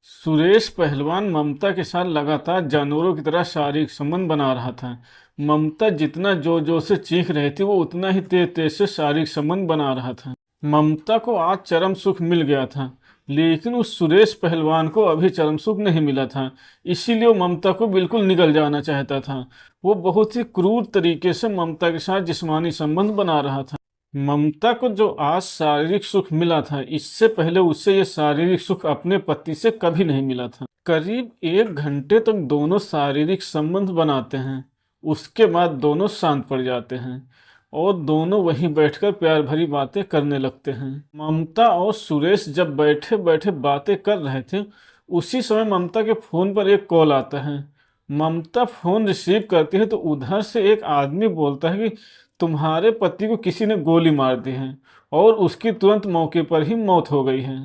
सुरेश पहलवान ममता के साथ लगातार जानवरों की तरह शारीरिक संबंध बना रहा था। ममता जितना जोर जोर से चीख रही थी वो उतना ही तेज तेज से शारीरिक संबंध बना रहा था। ममता को आज चरम सुख मिल गया था, लेकिन उस सुरेश पहलवान को अभी चरम सुख नहीं मिला था। इसीलिए वो ममता को बिल्कुल निगल जाना चाहता था। वो बहुत ही क्रूर तरीके से ममता के साथ जिस्मानी संबंध बना रहा था। ममता को जो आज शारीरिक सुख मिला था, इससे पहले उसे ये शारीरिक सुख अपने पति से कभी नहीं मिला था। करीब 1 घंटे तक दोनों शारीरिक संबंध बनाते हैं। उसके बाद दोनों शांत पड़ जाते हैं और दोनों वहीं बैठकर प्यार भरी बातें करने लगते हैं। ममता और सुरेश जब बैठे बैठे बातें कर रहे थे, उसी समय ममता के फोन पर एक कॉल आता है। ममता फोन रिसीव करती है तो उधर से एक आदमी बोलता है कि तुम्हारे पति को किसी ने गोली मार दी है और उसकी तुरंत मौके पर ही मौत हो गई है।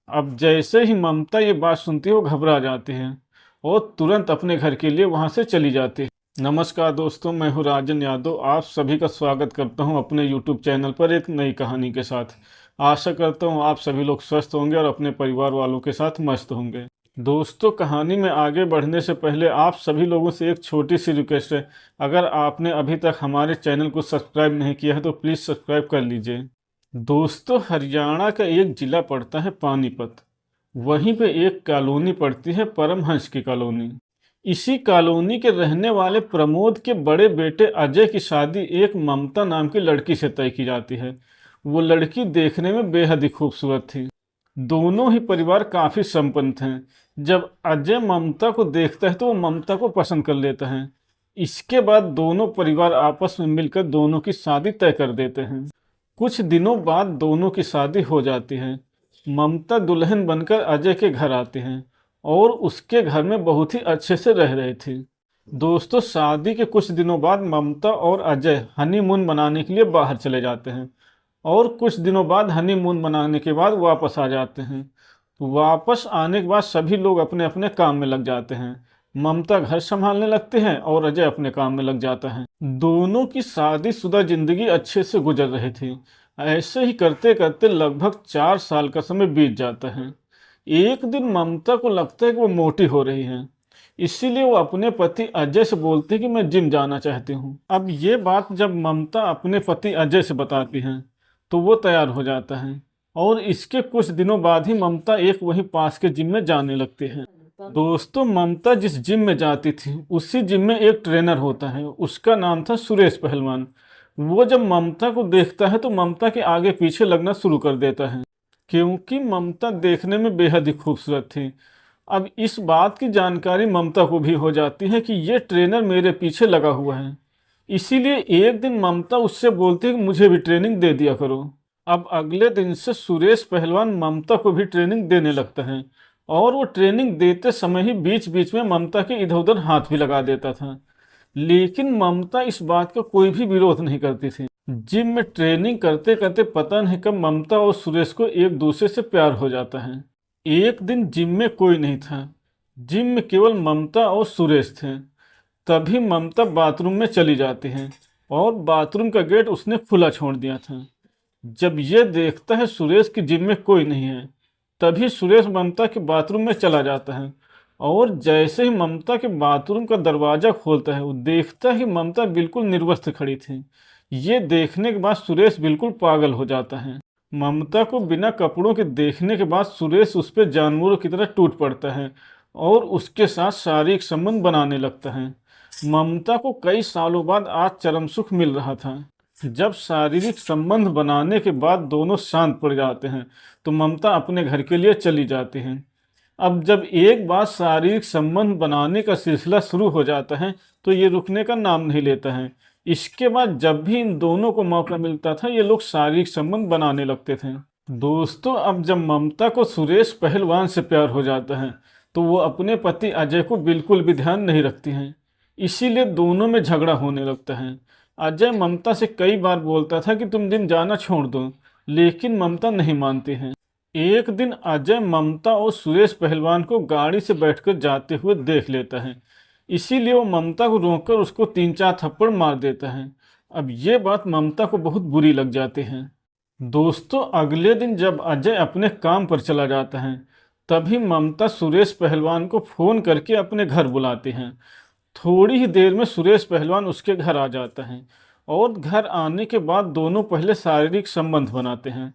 अब जैसे ही ममता ये बात सुनती है वो घबरा जाती है और तुरंत अपने घर के लिए वहां से चली जाती है। नमस्कार दोस्तों, मैं हूँ राजन यादव। आप सभी का स्वागत करता हूँ अपने यूट्यूब चैनल पर एक नई कहानी के साथ। आशा करता हूँ आप सभी लोग स्वस्थ होंगे और अपने परिवार वालों के साथ मस्त होंगे। दोस्तों, कहानी में आगे बढ़ने से पहले आप सभी लोगों से एक छोटी सी रिक्वेस्ट है। अगर आपने अभी तक हमारे चैनल को सब्सक्राइब नहीं किया है तो प्लीज़ सब्सक्राइब कर लीजिए। दोस्तों, हरियाणा का एक जिला पड़ता है पानीपत। वहीं पे एक कॉलोनी पड़ती है परमहंस की कॉलोनी। इसी कॉलोनी के रहने वाले प्रमोद के बड़े बेटे अजय की शादी एक ममता नाम की लड़की से तय की जाती है। वो लड़की देखने में बेहद ही खूबसूरत थी। दोनों ही परिवार काफी संपन्न थे। जब अजय ममता को देखता है तो वो ममता को पसंद कर लेता है। इसके बाद दोनों परिवार आपस में मिलकर दोनों की शादी तय कर देते हैं। कुछ दिनों बाद दोनों की शादी हो जाती है। ममता दुल्हन बनकर अजय के घर आती हैं और उसके घर में बहुत ही अच्छे से रह रही थी। दोस्तों, शादी के कुछ दिनों बाद ममता और अजय हनीमून मनाने के लिए बाहर चले जाते हैं और कुछ दिनों बाद हनीमून मनाने के बाद वापस आ जाते हैं। वापस आने के बाद सभी लोग अपने अपने काम में लग जाते हैं। ममता घर संभालने लगते हैं और अजय अपने काम में लग जाता है। दोनों की शादीशुदा जिंदगी अच्छे से गुजर रही थी। ऐसे ही करते करते लगभग 4 साल का समय बीत जाता है। एक दिन ममता को लगता है कि वो मोटी हो रही है। इसीलिए वो अपने पति अजय से बोलती है कि मैं जिम जाना चाहती हूँ। अब ये बात जब ममता अपने पति अजय से बताती है तो वो तैयार हो जाता है और इसके कुछ दिनों बाद ही ममता एक वहीं पास के जिम में जाने लगती है। दोस्तों, ममता जिस जिम में जाती थी उसी जिम में एक ट्रेनर होता है। उसका नाम था सुरेश पहलवान। वो जब ममता को देखता है तो ममता के आगे पीछे लगना शुरू कर देता है, क्योंकि ममता देखने में बेहद ही खूबसूरत थी। अब इस बात की जानकारी ममता को भी हो जाती है कि ये ट्रेनर मेरे पीछे लगा हुआ है। इसीलिए एक दिन ममता उससे बोलती है कि मुझे भी ट्रेनिंग दे दिया करो। अब अगले दिन से सुरेश पहलवान ममता को भी ट्रेनिंग देने लगता है और वो ट्रेनिंग देते समय ही बीच बीच में ममता के इधर उधर हाथ भी लगा देता था। लेकिन ममता इस बात का कोई भी विरोध नहीं करती थी। जिम में ट्रेनिंग करते करते पता नहीं कब ममता और सुरेश को एक दूसरे से प्यार हो जाता है। एक दिन जिम में कोई नहीं था। जिम में केवल ममता और सुरेश थे। तभी ममता बाथरूम में चली जाती है और बाथरूम का गेट उसने खुला छोड़ दिया था। जब ये देखता है सुरेश की जिम में कोई नहीं है, तभी सुरेश ममता के बाथरूम में चला जाता है और जैसे ही ममता के बाथरूम का दरवाजा खोलता है वो देखता है कि ममता बिल्कुल निर्वस्त्र खड़ी थी। ये देखने के बाद सुरेश बिल्कुल पागल हो जाता है। ममता को बिना कपड़ों के देखने के बाद सुरेश उस पर जानवरों की तरह टूट पड़ता है और उसके साथ शारीरिक संबंध बनाने लगता है। ममता को कई सालों बाद आज चरम सुख मिल रहा था। जब शारीरिक संबंध बनाने के बाद दोनों शांत पड़ जाते हैं तो ममता अपने घर के लिए चली जाती हैं। अब जब एक बार शारीरिक संबंध बनाने का सिलसिला शुरू हो जाता है तो ये रुकने का नाम नहीं लेता है। इसके बाद जब भी इन दोनों को मौका मिलता था ये लोग शारीरिक संबंध बनाने लगते थे। दोस्तों, अब जब ममता को सुरेश पहलवान से प्यार हो जाता है तो वो अपने पति अजय को बिल्कुल भी ध्यान नहीं रखती हैं। इसीलिए दोनों में झगड़ा होने लगता है। अजय ममता से कई बार बोलता था कि तुम जिम जाना छोड़ दो, लेकिन ममता नहीं मानती है। एक दिन अजय ममता और सुरेश पहलवान को गाड़ी से बैठकर जाते हुए देख लेता है। इसीलिए वो ममता को रोककर उसको 3-4 थप्पड़ मार देता है। अब ये बात ममता को बहुत बुरी लग जाती है। दोस्तों, अगले दिन जब अजय अपने काम पर चला जाता है तभी ममता सुरेश पहलवान को फोन करके अपने घर बुलाते हैं। थोड़ी ही देर में सुरेश पहलवान उसके घर आ जाता है और घर आने के बाद दोनों पहले शारीरिक संबंध बनाते हैं।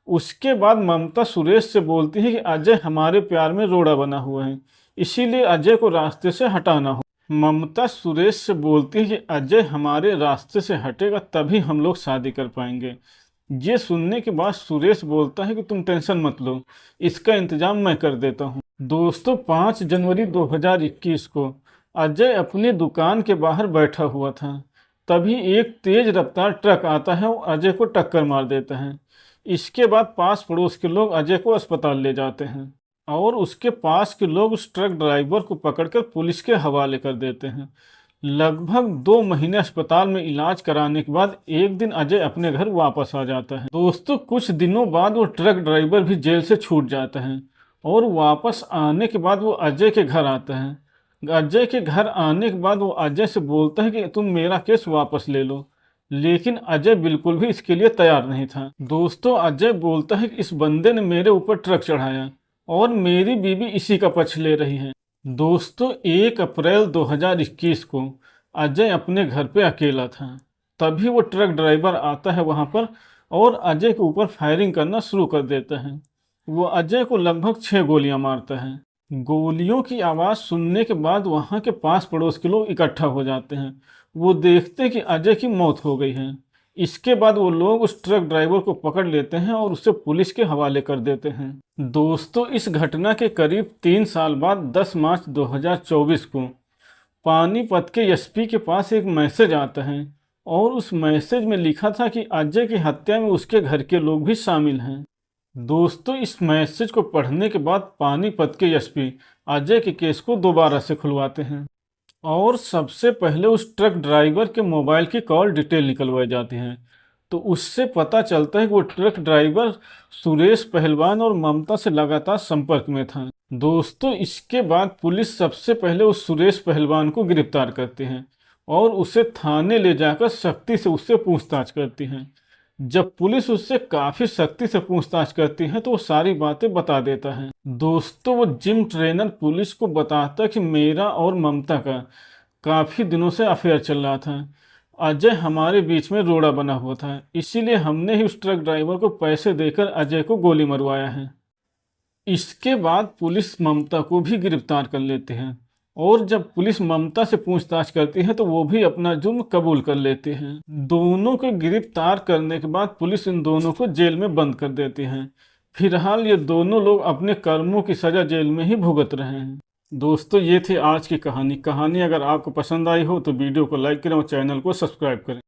उसके बाद ममता सुरेश से बोलती है कि अजय हमारे प्यार में रोड़ा बना हुआ है, इसीलिए अजय को रास्ते से हटाना हो। ममता सुरेश से बोलती है कि अजय हमारे रास्ते से हटेगा तभी हम लोग शादी कर पाएंगे। ये सुनने के बाद सुरेश बोलता है कि तुम टेंशन मत लो, इसका इंतजाम मैं कर देता हूँ। दोस्तों 5 जनवरी 2021 को अजय अपनी दुकान के बाहर बैठा हुआ था। तभी एक तेज रफ्तार ट्रक आता है और अजय को टक्कर मार देता है। इसके बाद पास पड़ोस के लोग अजय को अस्पताल ले जाते हैं और उसके पास के लोग उस ट्रक ड्राइवर को पकड़कर पुलिस के हवाले कर देते हैं। लगभग 2 महीने अस्पताल में इलाज कराने के बाद एक दिन अजय अपने घर वापस आ जाता है। दोस्तों कुछ दिनों बाद वो ट्रक ड्राइवर भी जेल से छूट जाता है और वापस आने के बाद वो अजय के घर आता है। अजय के घर आने के बाद वो अजय से बोलता है कि तुम मेरा केस वापस ले लो, लेकिन अजय बिल्कुल भी इसके लिए तैयार नहीं था। दोस्तों अजय बोलता है कि इस बंदे ने मेरे ऊपर ट्रक चढ़ाया और मेरी बीवी इसी का पक्ष ले रही है। दोस्तों 1 अप्रैल 2021 को अजय अपने घर पे अकेला था। तभी वो ट्रक ड्राइवर आता है वहां पर और अजय के ऊपर फायरिंग करना शुरू कर देता है। वो अजय को लगभग 6 गोलियां मारता है। गोलियों की आवाज़ सुनने के बाद वहां के पास पड़ोस के लोग इकट्ठा हो जाते हैं। वो देखते कि अजय की मौत हो गई है। इसके बाद वो लोग उस ट्रक ड्राइवर को पकड़ लेते हैं और उसे पुलिस के हवाले कर देते हैं। दोस्तों इस घटना के करीब 3 साल बाद 10 मार्च 2024 को पानीपत के एसपी के पास एक मैसेज आता है और उस मैसेज में लिखा था कि अजय की हत्या में उसके घर के लोग भी शामिल हैं। दोस्तों इस मैसेज को पढ़ने के बाद पानीपत के एसपी अजय के केस को दोबारा से खुलवाते हैं और सबसे पहले उस ट्रक ड्राइवर के मोबाइल की कॉल डिटेल निकलवाई जाती है। तो उससे पता चलता है कि वो ट्रक ड्राइवर सुरेश पहलवान और ममता से लगातार संपर्क में था। दोस्तों इसके बाद पुलिस सबसे पहले उस सुरेश पहलवान को गिरफ्तार करती है और उसे थाने ले जाकर सख्ती से उससे पूछताछ करती है। जब पुलिस उससे काफ़ी सख्ती से पूछताछ करती है तो वो सारी बातें बता देता है। दोस्तों वो जिम ट्रेनर पुलिस को बताता है कि मेरा और ममता का काफ़ी दिनों से अफेयर चल रहा था। अजय हमारे बीच में रोड़ा बना हुआ था, इसीलिए हमने ही उस ट्रक ड्राइवर को पैसे देकर अजय को गोली मरवाया है। इसके बाद पुलिस ममता को भी गिरफ्तार कर लेते हैं और जब पुलिस ममता से पूछताछ करती है तो वो भी अपना जुर्म कबूल कर लेते हैं। दोनों को गिरफ्तार करने के बाद पुलिस इन दोनों को जेल में बंद कर देती है। फिलहाल ये दोनों लोग अपने कर्मों की सजा जेल में ही भुगत रहे हैं। दोस्तों ये थी आज की कहानी। अगर आपको पसंद आई हो तो वीडियो को लाइक करें और चैनल को सब्सक्राइब करें।